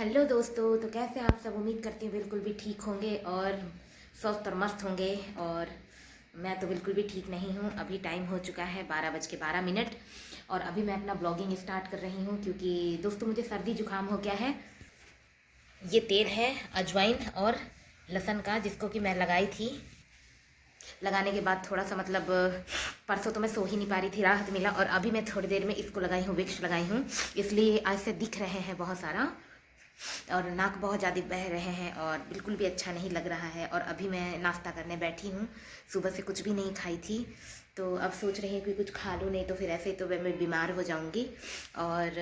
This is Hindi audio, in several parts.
हेलो दोस्तों, तो कैसे आप सब? उम्मीद करती हूँ बिल्कुल भी ठीक होंगे और स्वस्थ और मस्त होंगे। और मैं तो बिल्कुल भी ठीक नहीं हूँ। अभी टाइम हो चुका है 12:12 और अभी मैं अपना ब्लॉगिंग स्टार्ट कर रही हूँ क्योंकि दोस्तों मुझे सर्दी जुकाम हो गया है। ये तेल है अजवाइन और लहसुन का, जिसको कि मैं लगाई थी। लगाने के बाद थोड़ा सा परसों तो मैं सो ही नहीं पा रही थी, राहत मिला। और अभी मैं थोड़ी देर में इसको लगाई हूँ, विक्स लगाई हूँ, इसलिए आज से दिख रहे हैं बहुत सारा। और नाक बहुत ज़्यादा बह रहे हैं और बिल्कुल भी अच्छा नहीं लग रहा है। और अभी मैं नाश्ता करने बैठी हूँ, सुबह से कुछ भी नहीं खाई थी। तो अब सोच रही हूँ कि कुछ खा लूँ, नहीं तो फिर ऐसे ही तो मैं बीमार हो जाऊँगी। और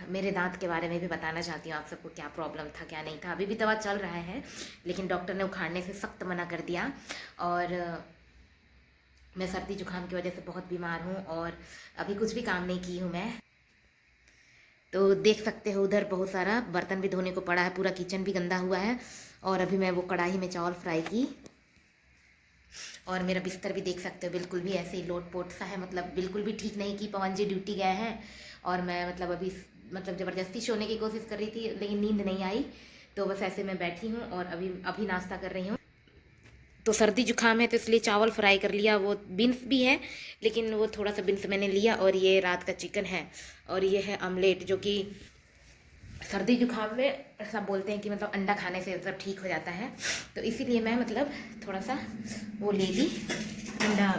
मेरे दांत के बारे में भी बताना चाहती हूँ आप सबको, क्या प्रॉब्लम था क्या नहीं था। अभी भी दवा चल रहा है, लेकिन डॉक्टर ने उखाड़ने से सख्त मना कर दिया। और मैं सर्दी जुकाम की वजह से बहुत बीमार हूँ और अभी कुछ भी काम नहीं की हूँ मैं। तो देख सकते हो उधर बहुत सारा बर्तन भी धोने को पड़ा है, पूरा किचन भी गंदा हुआ है। और अभी मैं वो कढ़ाई में चावल फ्राई की। और मेरा बिस्तर भी देख सकते हो बिल्कुल भी ऐसे ही लोट पोट सा है, बिल्कुल भी ठीक नहीं की। पवन जी ड्यूटी गए हैं और मैं अभी ज़बरदस्ती सोने की कोशिश कर रही थी, लेकिन नींद नहीं आई। तो बस ऐसे मैं बैठी हूँ और अभी अभी नाश्ता कर रही हूँ। तो सर्दी जुकाम है तो इसलिए चावल फ्राई कर लिया। वो बीन्स भी है, लेकिन वो थोड़ा सा बीन्स मैंने लिया। और ये रात का चिकन है और ये है ऑमलेट, जो कि सर्दी जुकाम में ऐसा बोलते हैं कि अंडा खाने से ठीक हो जाता है। तो इसीलिए मैं थोड़ा सा वो ले ली अंडा।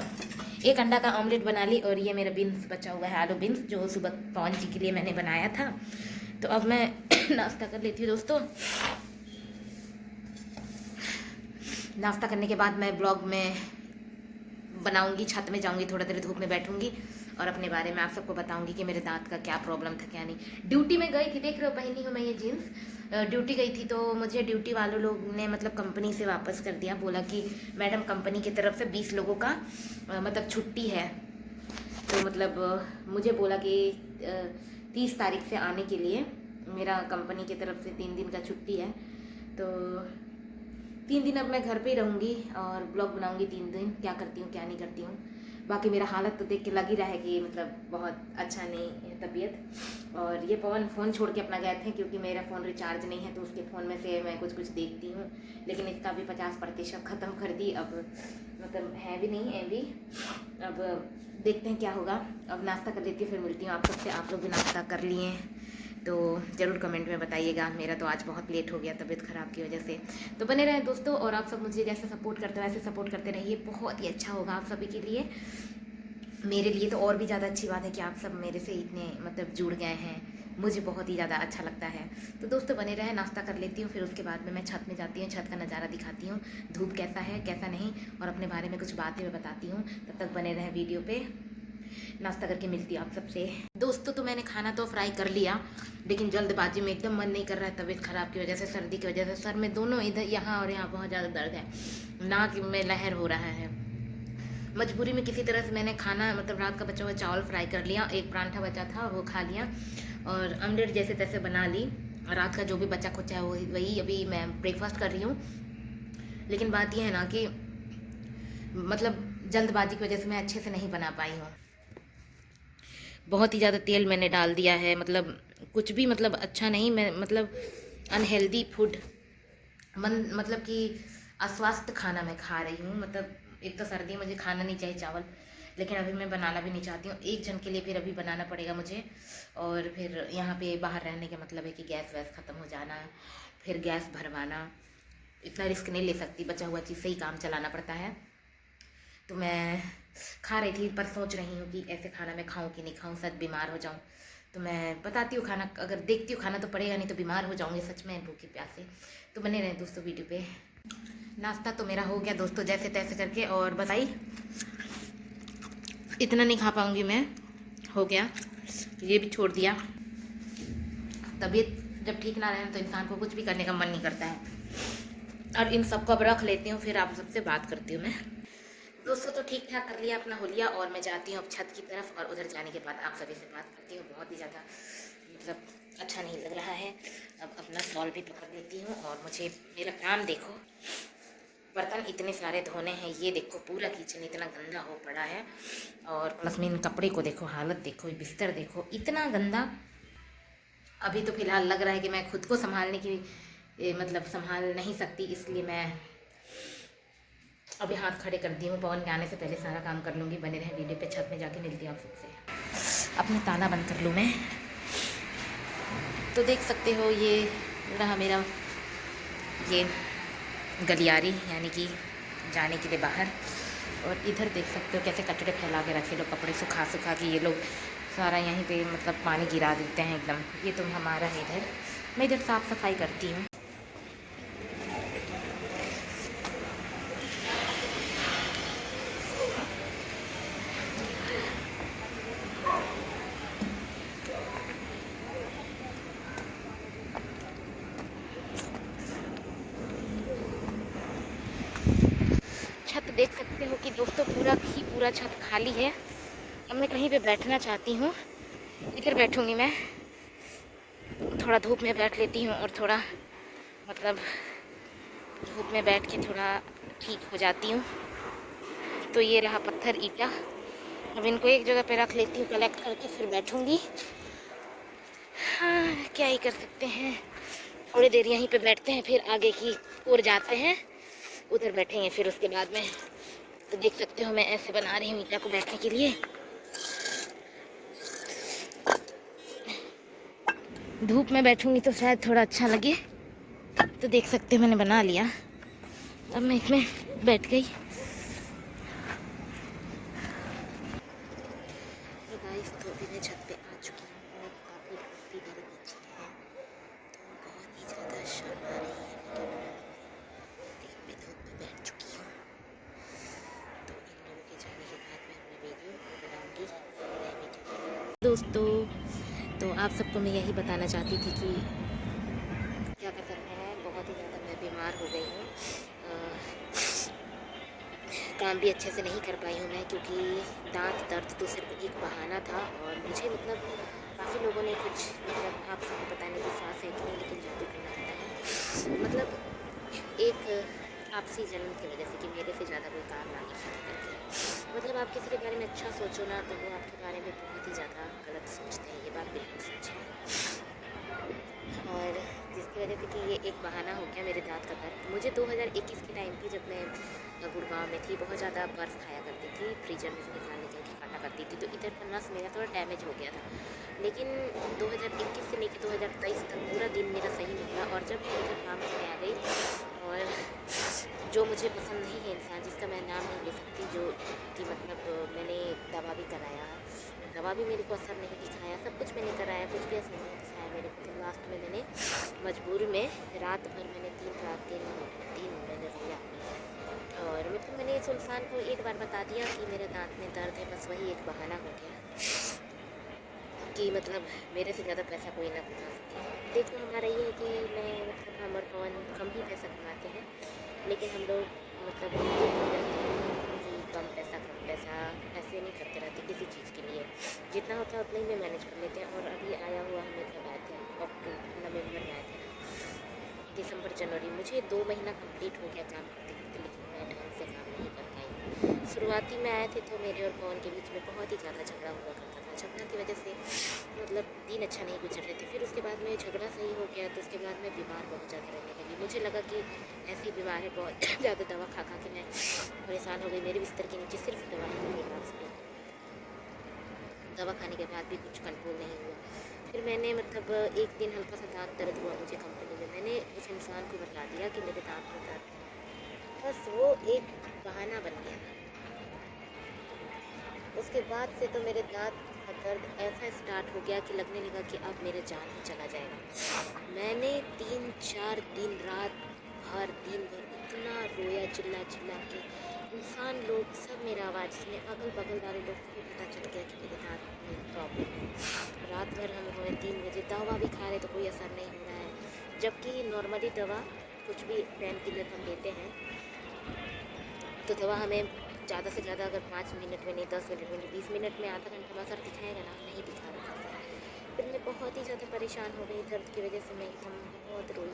एक अंडा का ऑमलेट बना ली। और ये मेरा बीन्स बचा हुआ है, आलू बीन्स, जो सुबह पवन जी के लिए मैंने बनाया था। तो अब मैं नाश्ता कर लेती हूँ दोस्तों। नाश्ता करने के बाद मैं ब्लॉग में बनाऊंगी, छत में जाऊंगी, थोड़ा देर धूप में बैठूंगी और अपने बारे में आप सबको बताऊंगी कि मेरे दांत का क्या प्रॉब्लम था क्या नहीं। ड्यूटी में गई थी, देख रहे हो पहनी हूँ मैं ये जीन्स। ड्यूटी गई थी तो मुझे ड्यूटी वालों लोग ने कंपनी से वापस कर दिया। बोला कि मैडम कंपनी की तरफ से 20 लोगों का छुट्टी है। तो मुझे बोला कि 30 तारीख से आने के लिए। मेरा कंपनी की तरफ से 3 दिन का छुट्टी है। तो 3 दिन अब मैं घर पे ही रहूँगी और ब्लॉग बनाऊँगी 3 दिन, क्या करती हूँ क्या नहीं करती हूँ। बाकी मेरा हालत तो देख के लग ही रहा है कि बहुत अच्छा नहीं है तबीयत। और ये पवन फ़ोन छोड़ के अपना गए थे, क्योंकि मेरा फ़ोन रिचार्ज नहीं है, तो उसके फ़ोन में से मैं कुछ कुछ देखती हूँ। लेकिन इसका भी 50% ख़त्म कर दी। अब है भी नहीं, है भी। अब देखते हैं क्या होगा। अब नाश्ता कर लेती हूँ, फिर मिलती हूँ आप सबसे। आप लोग भी नाश्ता कर लिए तो ज़रूर कमेंट में बताइएगा। मेरा तो आज बहुत लेट हो गया तबीयत ख़राब की वजह से। तो बने रहें दोस्तों, और आप सब मुझे जैसे सपोर्ट करते हो वैसे सपोर्ट करते रहिए, बहुत ही अच्छा होगा आप सभी के लिए। मेरे लिए तो और भी ज़्यादा अच्छी बात है कि आप सब मेरे से इतने जुड़ गए हैं, मुझे बहुत ही ज़्यादा अच्छा लगता है। तो दोस्तों बने रहें, नाश्ता कर लेती हूँ, फिर उसके बाद में मैं छत में जाती हूँ, छत का नज़ारा दिखाती हूँ, धूप कैसा है कैसा नहीं, और अपने बारे में कुछ बातें मैं बताती हूँ। तब तक बने रहें वीडियो पे। नाश्ता करके मिलती हूँ आप सबसे। दोस्तों तो मैंने खाना तो फ्राई कर लिया, लेकिन जल्दबाजी में एकदम मन नहीं कर रहा है, तबीयत ख़राब की वजह से, सर्दी की वजह से सर में दोनों इधर यहाँ और यहाँ बहुत ज़्यादा दर्द है, नाक में लहर हो रहा है। मजबूरी में किसी तरह से मैंने खाना रात का बचा हुआ चावल फ्राई कर लिया, एक पराठा बचा था वो खा लिया, और ऑमलेट जैसे तैसे बना ली। रात का जो भी बचा खुचा है वही अभी मैं ब्रेकफास्ट कर रही हूँ। लेकिन बात यह है ना कि जल्दबाजी की वजह से मैं अच्छे से नहीं बना पाई हूँ। बहुत ही ज़्यादा तेल मैंने डाल दिया है, कुछ भी अच्छा नहीं। मैं अनहेल्दी फूड कि अस्वस्थ खाना मैं खा रही हूँ। एक तो सर्दी मुझे खाना नहीं चाहिए चावल, लेकिन अभी मैं बनाना भी नहीं चाहती हूँ। एक जन के लिए फिर अभी बनाना पड़ेगा मुझे। और फिर यहाँ पे बाहर रहने का मतलब है कि गैस वैस ख़त्म हो जाना, फिर गैस भरवाना, इतना रिस्क नहीं ले सकती, बचा हुआ चीज़ से ही काम चलाना पड़ता है। तो मैं खा रही थी, पर सोच रही हूँ कि ऐसे खाना मैं खाऊँ कि नहीं खाऊँ, सच बीमार हो जाऊँ। तो मैं बताती हूँ खाना, अगर देखती हूँ खाना तो पड़ेगा, नहीं तो बीमार हो जाऊँगी सच में भूखे प्यासे। तो बने रहे दोस्तों वीडियो पे। नाश्ता तो मेरा हो गया दोस्तों, जैसे तैसे करके। और बताइए, इतना नहीं खा पाऊँगी मैं, हो गया, ये भी छोड़ दिया। तबीयत जब ठीक ना रहे तो इंसान को कुछ भी करने का मन नहीं करता है। और इन सबको अब रख लेती हूँ, फिर आप सबसे बात करती हूँ मैं। दोस्तों तो ठीक ठाक कर लिया अपना होलिया, और मैं जाती हूँ अब छत की तरफ, और उधर जाने के बाद आप सभी से बात करती हूँ। बहुत ही ज़्यादा अच्छा नहीं लग रहा है। अब अपना शॉल भी पकड़ लेती हूँ, और मुझे मेरा काम देखो, बर्तन इतने सारे धोने हैं, ये देखो पूरा किचन इतना गंदा हो पड़ा है। और प्लस में इन कपड़े को देखो, हालत देखो, बिस्तर देखो इतना गंदा। अभी तो फ़िलहाल लग रहा है कि मैं खुद को संभालने की मतलब संभाल नहीं सकती, इसलिए मैं अभी हाथ खड़े कर दी हूँ। पवन के आने से पहले सारा काम कर लूँगी। बने रहें वीडियो पे। छत में जाके मिलती हूँ आप सबसे। अपना ताला बंद कर लूँ मैं। तो देख सकते हो ये रहा मेरा ये गलियारी, यानी कि जाने के लिए बाहर। और इधर देख सकते हो कैसे कचड़े फैला के रखे लोग, कपड़े सुखा सुखा के ये लोग सारा यहीं पे मतलब पानी गिरा देते हैं एकदम। ये तो हमारा है इधर। मैं इधर साफ़ सफाई करती हूँ। छत देख सकते हो कि दोस्तों पूरा ही पूरा छत खाली है। अब मैं कहीं पे बैठना चाहती हूँ, इधर बैठूँगी मैं। थोड़ा धूप में बैठ लेती हूँ और थोड़ा मतलब धूप में बैठ के थोड़ा ठीक हो जाती हूँ। तो ये रहा पत्थर ईंटा। अब इनको एक जगह पे रख लेती हूँ कलेक्ट करके, फिर बैठूँगी। हाँ, क्या ही कर सकते हैं। थोड़ी देर यहीं पे बैठते हैं, फिर आगे की ओर जाते हैं, उधर बैठेंगे फिर उसके बाद में। तो देख सकते हो मैं ऐसे बना रही हूँ ईंटा को बैठने के लिए। धूप में बैठूंगी तो शायद थोड़ा अच्छा लगे। तो देख सकते हो मैंने बना लिया। अब मैं इसमें बैठ गई। तो गाइस, तो अभी मैं छत पे आ चुकी हूँ और काफ़ी धूप भी मेरे पीछे है, तो बहुत ही ज़्यादा शर्म आ रही है वीडियो बनाने में। लेकिन मैं धूप में बैठ चुकी हूँ, तो इन लोगों के जाने के बाद मैं अपना वीडियो बनाऊँगी। दोस्तों, तो आप सबको मैं यही बताना चाहती थी कि क्या कर सकते हैं, बहुत ही ज़्यादा मैं बीमार हो गई हूँ। काम भी अच्छे से नहीं कर पाई हूँ मैं, क्योंकि दांत दर्द तो सिर्फ एक बहाना था। और मुझे मतलब काफ़ी लोगों ने कुछ मतलब आप सबको बताने की सांस है कि नहीं, लेकिन जादू करना होता है। मतलब एक आपसी जन्म की वजह से कि मेरे से ज़्यादा कोई काम ना कर सके करके। मतलब आप किसी के बारे में अच्छा सोचो ना, तो वो आपके बारे में बहुत ही ज़्यादा गलत सोचते हैं। ये बात बिल्कुल सच है। और जिसकी वजह से कि ये एक बहाना हो गया मेरे दांत का दर्द। मुझे 2021 के टाइम पे जब मैं गुड़गांव में थी, बहुत ज़्यादा बर्फ़ खाया करती थी, फ्रीजर में से निकाल निकल के काटा करती थी, तो इधर का नस मेरा थोड़ा डैमेज हो गया था। लेकिन 2021 से लेकर 2023 तक पूरा दिन मेरा सही निकला। और जब मैं इधर काम करने आ गई, और जो मुझे पसंद नहीं है इंसान, जिसका मैं नाम नहीं ले सकती, जो कि मतलब मैंने दवा भी कराया, दवा भी मेरे को असर नहीं दिखाया, सब कुछ मैंने कराया, कुछ भी असर नहीं दिखाया मेरे को। तो लास्ट में मैंने मजबूर में रात भर मैंने 3 मैंने रोया। और मतलब मैंने इस इंसान को एक बार बता दिया कि मेरे दांत में दर्द है, बस वही एक बहाना हो गया कि मतलब मेरे से ज़्यादा पैसा कोई ना कमा सके। देखो, हमारा ये है कि मैं मतलब हम और पवन कम ही पैसा कमाते हैं, लेकिन हम लोग मतलब ये नहीं करते हैं कि कम पैसा ऐसे नहीं करते रहते किसी चीज़ के लिए। जितना होता है उतना ही में मैनेज कर लेते हैं। और अभी आया हुआ हमें कब आए थे, नवंबर में आए थे ना, दिसंबर जनवरी, मुझे 2 महीना कंप्लीट हो गया काम करते करते, लेकिन मैं ढंग से काम नहीं कर पाई। शुरुआती में आए थे तो मेरे और पवन के बीच में बहुत ही ज़्यादा झगड़ा हुआ करता था। झगड़ा की वजह से मतलब दिन अच्छा नहीं गुजर रहे थे। फिर उसके बाद में झगड़ा सही हो गया, तो उसके बाद मैं बीमार बहुत ज़्यादा रहने लगी। मुझे लगा कि ऐसी बीमार है, बहुत ज़्यादा दवा खा खा के मैं परेशान हो गई। मेरे बिस्तर के नीचे सिर्फ दवा ही नहीं खा सकती। दवा खाने के बाद भी कुछ कंट्रोल नहीं हुआ। फिर मैंने मतलब एक दिन हल्का सा दांत दर्द हुआ मुझे कंपनी में, मैंने उस इंसान को बता दिया कि मेरे दांत में दर्द है, बस वो एक बहाना बन गया। उसके बाद से तो मेरे दांत का दर्द ऐसा स्टार्ट हो गया कि लगने लगा कि अब मेरे जान ही चला जाएगा। मैंने 3-4 दिन रात भर दिन भर इतना रोया, चिल्ला चिल्ला के। इंसान लोग सब मेरा आवाज़ सुने, अगल बगल वाले लोग को भी पता चल गया कि मेरे दांत में प्रॉब्लम है। रात भर हम रोए, 3 बजे दवा भी खा रहे तो कोई असर नहीं हो रहा है। जबकि नॉर्मली दवा कुछ भी पेन किलर हम लेते हैं तो दवा हमें ज़्यादा से ज़्यादा अगर 5 मिनट में नहीं, 10 मिनट में नहीं, 20 मिनट में, आधा घंटा में असर दिखाएगा ना, नहीं दिखा रहा था। फिर मैं बहुत ही ज़्यादा परेशान हो गई दर्द की वजह से। मैं एकदम बहुत रोई।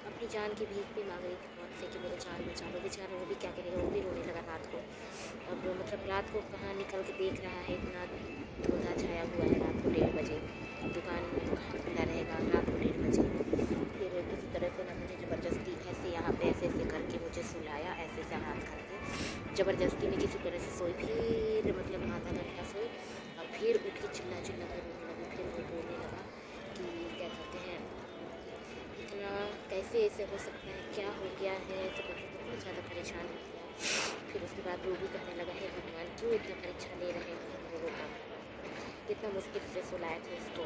अपनी जान की भीख भी मांग रही थी बहुत से कि मेरे जान बचा लो। बेचारा वो भी क्या करेगा, वो भी रोने लगा रात को। अब मतलब रात को कहाँ निकल के देख रहा है, इतना धुंधा छाया हुआ है रात को 1:30 बजे। दुकान खुला रहेगा रात को 1:30 बजे। फिर किसी तरह से ना मुझे ज़बरदस्ती ऐसे यहाँ पे ऐसे ऐसे करके मुझे सुलाया, ऐसे ऐसे हाथ करके ज़बरदस्ती में किसी तरह से सोई। फिर मतलब आधा घंटा सोई और फिर उठ के चिल्ला चिल्ला कर रोने लगी। फिर वो बोलने लगा कि क्या कहते हैं, इतना कैसे ऐसे हो सकता है, क्या हो गया है, ऐसे करके बहुत ज़्यादा परेशान हो गया। फिर उसके बाद वो भी कहने लगा, है भगवान क्यों इतना परीक्षा ले रहे हो हम लोगों का, कितना मुश्किल से सुलाए थे इसको,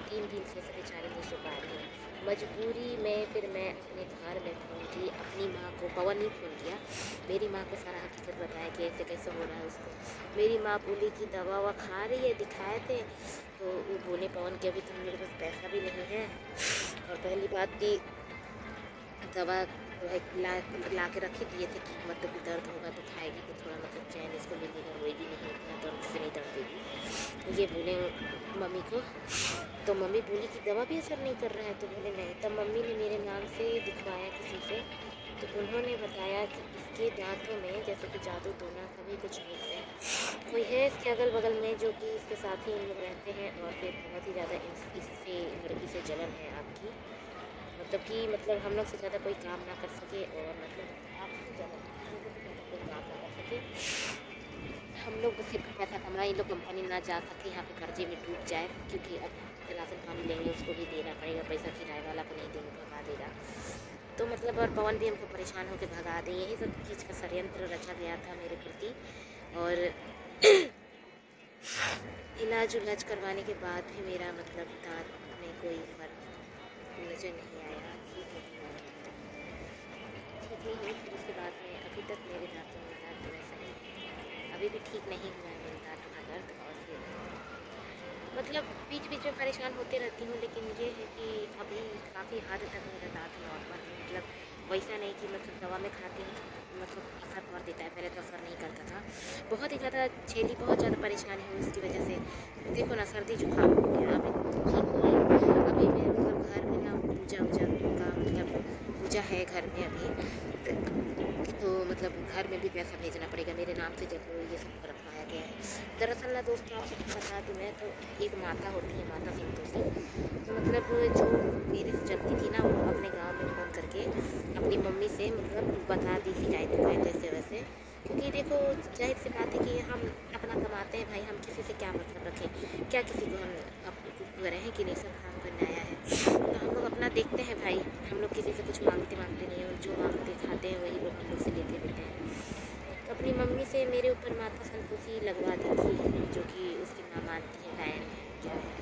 3 दिन से इस बेचारे नहीं सो पा रही है। मजबूरी में फिर मैं अपने घर में फ़ोन की, अपनी माँ को, पवन ने फ़ोन किया, मेरी माँ को सारा हकीकत बताया कि ऐसे कैसे हो रहा है उसको। मेरी माँ बोली कि दवा ववा खा रही है, दिखाए थे तो वो बोले पवन कि अभी तो मेरे पास पैसा भी नहीं है, और पहली बात कि दवा जो है ला के रख ही दिए थे कि मतलब कि दर्द होगा तो खाएगी तो थोड़ा मतलब चैन इसको मिलेगा, रोएगी नहीं, इतना दर्द से नहीं तड़पेगी, ये बोले मम्मी को। तो मम्मी बोली कि दवा भी असर नहीं कर रहा है, तो बोले नहीं। तब मम्मी ने मेरे नाम से दिखवाया किसी से, तो उन्होंने बताया कि इसके दांतों में जैसे कि जादू टोना कभी कुछ मिक्स है, कोई है इसके अगल बगल में जो कि इसके साथ ही इन लोग रहते हैं, और फिर बहुत ही ज़्यादा इससे लड़की से जलन है आपकी, मतलब कि मतलब हम लोग से ज़्यादा कोई काम ना कर सके, और मतलब आपसे ज़्यादा कोई काम ना कर सके, हम लोग सिर्फ पैसा कमाए, लोग कंपनी ना जा सके, यहाँ पे कर्जे में डूब जाए, क्योंकि अब राशन पानी लेंगे उसको भी देना पड़ेगा, पैसा किराए वाला को नहीं देंगे, भगा देगा। तो मतलब और पवन भी हमको परेशान होकर भगा दे, यही सब चीज़ का षड्यंत्र रचा गया था मेरे प्रति। और इलाज उलाज करवाने के बाद भी मेरा मतलब दांत में कोई फर्क नज़र नहीं आया, ठीक नहीं हुई। फिर उसके बाद में अभी तक मेरे दांतों में दर्द वैसा ही है, अभी भी ठीक नहीं हुआ है मेरे दांतों का दर्द। और फिर मतलब बीच बीच में परेशान होते रहती हूँ, लेकिन ये है कि अभी काफ़ी हद तक मेरा दांत नॉर्मल है, मतलब वैसा नहीं कि मतलब दवा में खाती हूँ मतलब असर कर देता है, पहले तो असर नहीं करता था, बहुत ही ज़्यादा छेली, बहुत ज़्यादा परेशानी हुई उसकी वजह से। देखो ना सर्दी जुकाम हो गया, अभी ठीक हुआ है। अभी मैं मतलब घर में ना पूजा वूजा का मतलब पूजा है घर में अभी, तो मतलब घर में भी पैसा भेजना पड़ेगा मेरे नाम से, जब ये सब रखवाया गया है। दरअसल ना दोस्तों आप सबको बता दूँ, मैं तो एक माता होती है, माता संतोषी, तो मतलब जो मेरे से चलती थी ना, वो अपने गांव में फ़ोन करके अपनी मम्मी से मतलब बता दी शिकायत जैसे वैसे, क्योंकि देखो जाहिर सी बात है कि हम अपना कमाते हैं भाई, हम किसी से क्या मतलब रखें, क्या किसी को हम करे हैं कि नहीं, सब काम करने आया है, तो हम लोग अपना देखते हैं भाई, हम लोग किसी से कुछ मांगते नहीं, और जो मांगते खाते हैं वही लोग हम लोग से लेते देते हैं। तो अपनी मम्मी से मेरे ऊपर माता संतोषी लगवा दी थी, जो कि उसकी माँ मानती है, डायन है क्या है,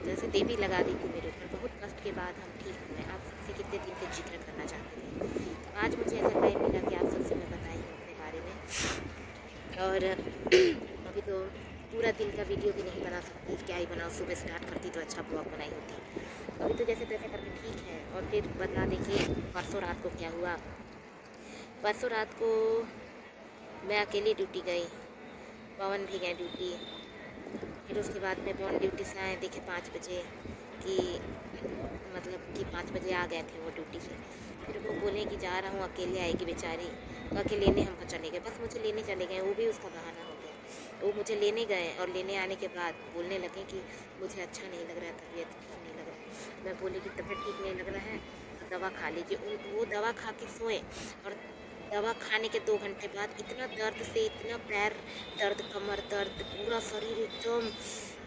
जैसे देवी लगा दी थी मेरे ऊपर। बहुत कष्ट के बाद हम ठीक हुए। आप सबसे कितने दिन से जिक्र करना चाहते थे, तो आज मुझे ऐसा टाइम मिला कि आप सबसे मैं बताई हूँ अपने बारे में। और अभी तो पूरा दिन का वीडियो भी नहीं बना सकती, क्या ही बनाओ, सुबह स्टार्ट करती तो अच्छा ब्लॉग बनाई होती। अभी तो जैसे तैसे करके ठीक है। और फिर बता देखिए परसों रात को क्या हुआ। परसों रात को मैं अकेली ड्यूटी गई, पवन भी गए ड्यूटी। फिर उसके बाद में पवन ड्यूटी से आए, देखे 5 बजे कि मतलब कि 5 बजे आ गए थे वो ड्यूटी से। फिर वो बोले कि जा रहा हूँ, अकेले आएगी बेचारी, कह के लेने हमको चले गए, बस मुझे लेने चले गए, वो भी उसका बहाना हो गया। वो मुझे लेने गए और लेने आने के बाद बोलने लगे कि मुझे अच्छा नहीं लग रहा है, तबीयत ठीक नहीं लग रहा है। मैं बोली कि तबीयत ठीक नहीं लग रहा है तो दवा खा लीजिए। वो दवा खा के सोए, और दवा खाने के 2 घंटे बाद इतना दर्द से, इतना पैर दर्द, कमर दर्द, पूरा शरीर एकदम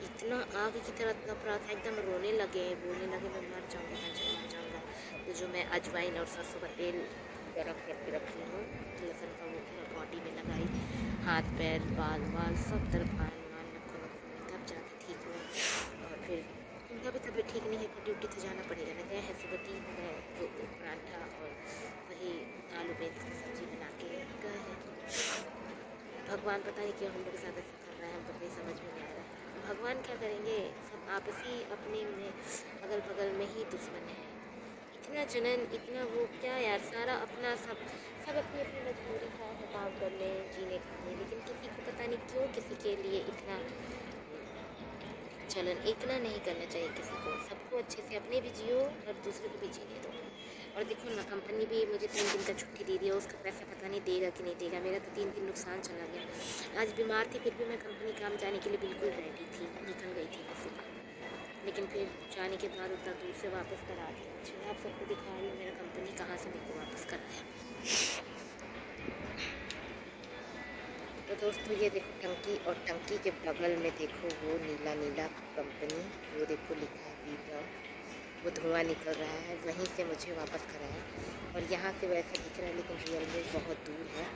इतना आग की तरह तप रहा था, एकदम रोने लगे, बोलने लगे मैं मर जाऊँगा, मर जाऊँगा। तो जो मैं अजवाइन और सरसों का तेल गरम करके रखी हूँ, लहसुन का, वो पूरा बॉडी में लगाई, हाथ पैर बाल बाल सब तरफ, कान वान नखों में, तब जाके ठीक हुआ। और फिर उनका भी तबीयत ठीक नहीं है, फिर ड्यूटी तो जाना पड़ेगा ना। गए हैं सुबह 3 हो गए, तो पराठा और वही आलू बेंस की सब्ज़ी बना के गए हैं। भगवान पता है क्यों हम लोग के साथ ऐसा कर रहा है, हमको कोई समझ में नहीं आ रहा है। भगवान क्या करेंगे, सब आपसी अपने में अगल बगल में ही दुश्मन है। इतना जलन, इतना वो, क्या यार, सारा अपना सब सब अपनी अपनी मजबूरी का है काम करने, जीने खाने, लेकिन किसी को पता नहीं क्यों किसी के लिए इतना चलन। इतना नहीं करना चाहिए किसी को, सबको अच्छे से अपने भी जियो और दूसरे को भी जीने दो। और देखो ना, कंपनी भी मुझे 3 दिन का छुट्टी दे दिया, उसका पैसा पता नहीं देगा कि नहीं देगा। मेरा तो 3 दिन नुकसान चला गया। आज बीमार थी फिर भी मैं कंपनी काम जाने के लिए बिल्कुल रेडी थी, निकल गई थी मैं सुबह, लेकिन फिर जाने के बाद उतना दूर से वापस करा दिया। अच्छा, आप सबको दिखा रही हूँ मेरा कंपनी कहाँ से मेरे को वापस कराया। तो दोस्तों ये देखो टंकी, और टंकी के बगल में देखो वो नीला नीला कंपनी, वो देखो लिखा है पीपा, वो धुआं निकल रहा है, वहीं से मुझे वापस कराया। और यहाँ से वैसा दिख रहा है लेकिन रियल में बहुत दूर है।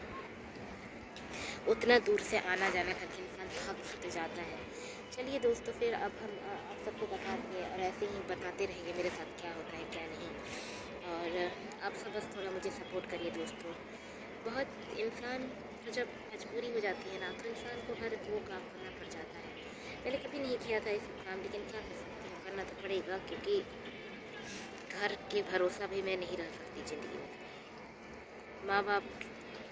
उतना दूर से आना जाना करके इंसान थक जाता है। चलिए दोस्तों, फिर अब हम आप सबको बताते हैं और ऐसे ही बताते रहेंगे मेरे साथ क्या होता है क्या नहीं। और आप सब बस थोड़ा मुझे सपोर्ट करिए दोस्तों। बहुत इंसान तो जब मजबूरी हो जाती है ना, तो इंसान को हर वो काम करना पड़ जाता है। मैंने कभी नहीं किया था ये सब काम, लेकिन क्या कर सकती हूँ, करना तो पड़ेगा, क्योंकि घर के भरोसा भी मैं नहीं रह सकती ज़िंदगी में। माँ बाप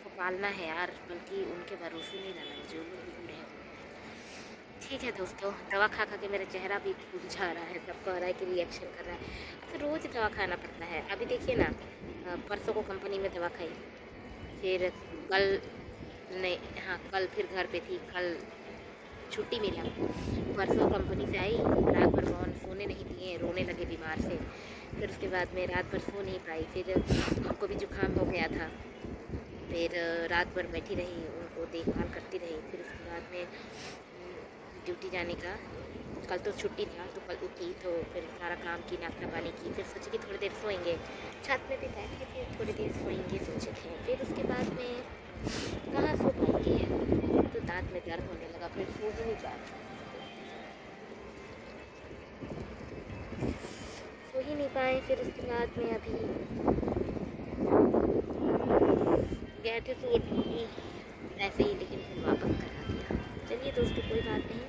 को पालना है यार, बल्कि उनके भरोसे नहीं रहना मुझे, वो लोग भी बूढ़े हैं। ठीक है दोस्तों, दवा खा खा के मेरा चेहरा भी फूल जा रहा है, सब कह रहा है कि रिएक्शन कर रहा है। तो रोज़ दवा खाना पड़ता है। अभी देखिए ना, परसों को कंपनी में दवा खाई, फिर कल नहीं, हाँ कल फिर घर पे थी, कल छुट्टी मिला, परसों कंपनी से आई, रात भर सोने नहीं दिए, रोने लगे बीमार से। फिर उसके बाद में रात भर सो नहीं पाई, फिर हमको भी जुकाम हो गया था, फिर रात भर बैठी रही, उनको देखभाल करती रही। फिर उसके बाद में ड्यूटी जाने का, कल तो छुट्टी था, तो कल उठी तो फिर सारा काम की, नाश्ता पानी की, फिर सोचे कि थोड़ी देर सोएंगे, छत में भी बैठ के फिर थोड़ी देर सोएंगे सोचे थे। फिर उसके बाद में कहाँ सो पाएंगे, तो दांत में दर्द होने लगा, फिर सो ही नहीं जा सो ही नहीं पाए। फिर उसके बाद में अभी गए थे तो ऐसे ही, लेकिन फिर वापस करा दिया। चलिए दोस्तों, कोई बात नहीं।